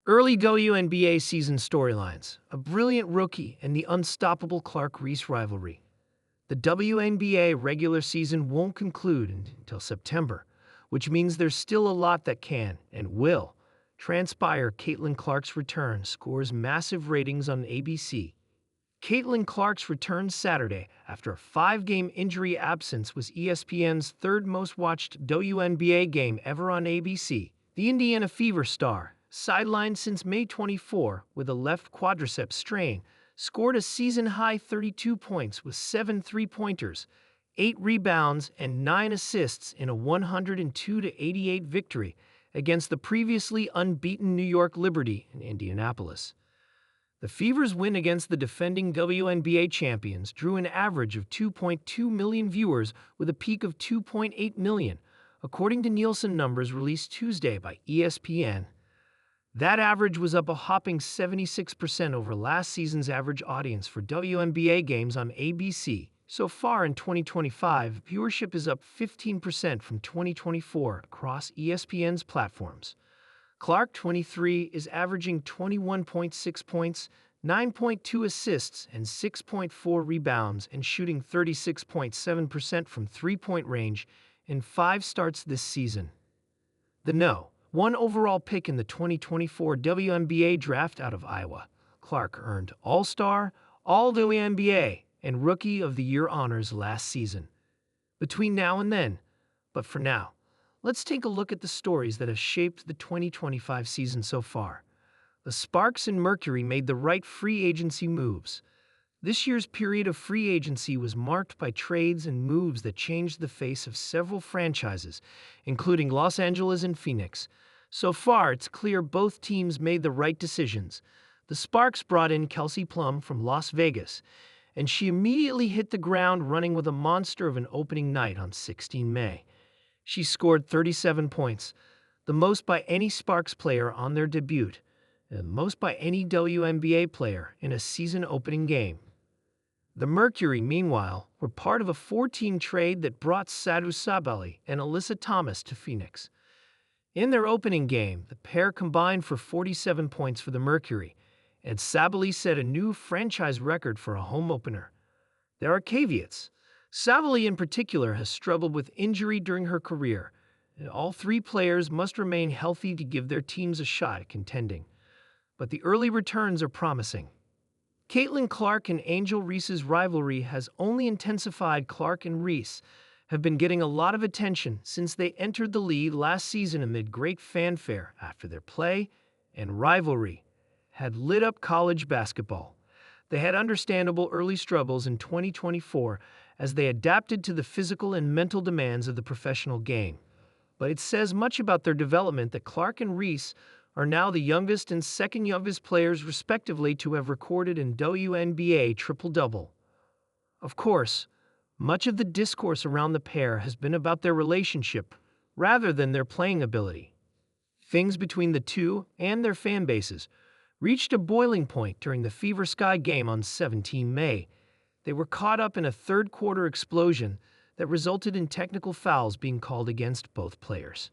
Early WNBA season storylines, a brilliant rookie, and the unstoppable Clark-Reese rivalry. The WNBA regular season won't conclude until September, which means there's still a lot that can, and will, transpire. Caitlin Clark's return scores massive ratings on ABC. Caitlin Clark's return Saturday after a 5-game injury absence was ESPN's third most watched WNBA game ever on ABC. The Indiana Fever star, sidelined since May 24 with a left quadriceps strain, scored a season-high 32 points with 7 three-pointers, 8 rebounds, and 9 assists in a 102-88 victory against the previously unbeaten New York Liberty in Indianapolis. The Fever's win against the defending WNBA champions drew an average of 2.2 million viewers with a peak of 2.8 million, according to Nielsen numbers released Tuesday by ESPN. That average was up a hopping 76% over last season's average audience for WNBA games on ABC. So far in 2025, viewership is up 15% from 2024 across ESPN's platforms. Clark, 23, is averaging 21.6 points, 9.2 assists, and 6.4 rebounds, and shooting 36.7% from three-point range in 5 starts this season. The No. 1 overall pick in the 2024 WNBA draft out of Iowa, Clark earned All-Star, All-WNBA, and Rookie of the Year honors last season. Between now and then, but for now, let's take a look at the stories that have shaped the 2025 season so far. The Sparks and Mercury made the right free agency moves. This year's period of free agency was marked by trades and moves that changed the face of several franchises, including Los Angeles and Phoenix. So far, it's clear both teams made the right decisions. The Sparks brought in Kelsey Plum from Las Vegas, and she immediately hit the ground running with a monster of an opening night on 16 May. She scored 37 points, the most by any Sparks player on their debut, and the most by any WNBA player in a season-opening game. The Mercury, meanwhile, were part of a 4-team trade that brought Sadhu Sabali and Alyssa Thomas to Phoenix. In their opening game, the pair combined for 47 points for the Mercury, and Sabali set a new franchise record for a home opener. There are caveats. Sabali in particular has struggled with injury during her career, and all 3 players must remain healthy to give their teams a shot at contending. But the early returns are promising. Caitlin Clark and Angel Reese's rivalry has only intensified. Clark and Reese have been getting a lot of attention since they entered the league last season amid great fanfare after their play and rivalry had lit up college basketball. They had understandable early struggles in 2024 as they adapted to the physical and mental demands of the professional game. But it says much about their development that Clark and Reese are now the youngest and second youngest players respectively to have recorded an WNBA triple-double. Of course, much of the discourse around the pair has been about their relationship rather than their playing ability. Things between the two and their fan bases reached a boiling point during the Fever Sky game on 17 May. They were caught up in a third-quarter explosion that resulted in technical fouls being called against both players.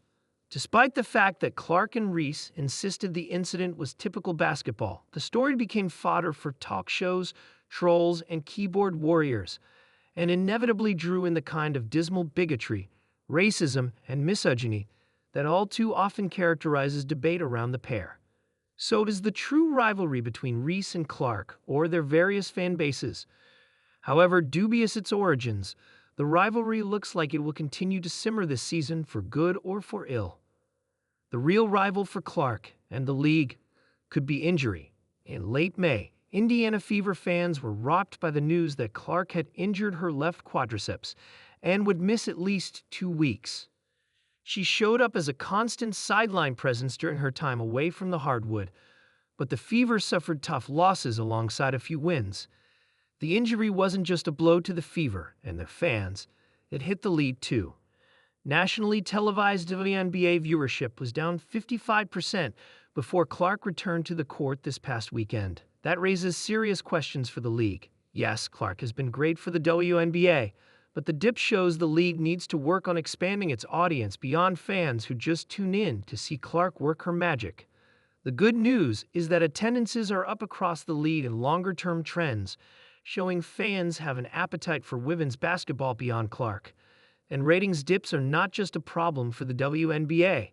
Despite the fact that Clark and Reese insisted the incident was typical basketball, the story became fodder for talk shows, trolls, and keyboard warriors, and inevitably drew in the kind of dismal bigotry, racism, and misogyny that all too often characterizes debate around the pair. So does the true rivalry between Reese and Clark, or their various fan bases. However dubious its origins, the rivalry looks like it will continue to simmer this season for good or for ill. The real rival for Clark and the league could be injury. In late May, Indiana Fever fans were rocked by the news that Clark had injured her left quadriceps and would miss at least 2 weeks. She showed up as a constant sideline presence during her time away from the hardwood, but the Fever suffered tough losses alongside a few wins. The injury wasn't just a blow to the Fever and their fans, it hit the league too. Nationally televised WNBA viewership was down 55% before Clark returned to the court this past weekend. That raises serious questions for the league. Yes, Clark has been great for the WNBA, but the dip shows the league needs to work on expanding its audience beyond fans who just tune in to see Clark work her magic. The good news is that attendances are up across the league and longer-term trends, showing fans have an appetite for women's basketball beyond Clark. And ratings dips are not just a problem for the WNBA.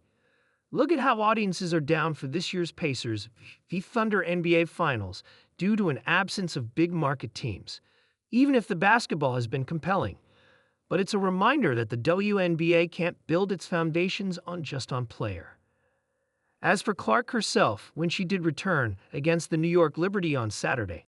Look at how audiences are down for this year's Pacers v Thunder NBA Finals due to an absence of big market teams, even if the basketball has been compelling. But it's a reminder that the WNBA can't build its foundations on player. As for Clark herself, when she did return against the New York Liberty on Saturday,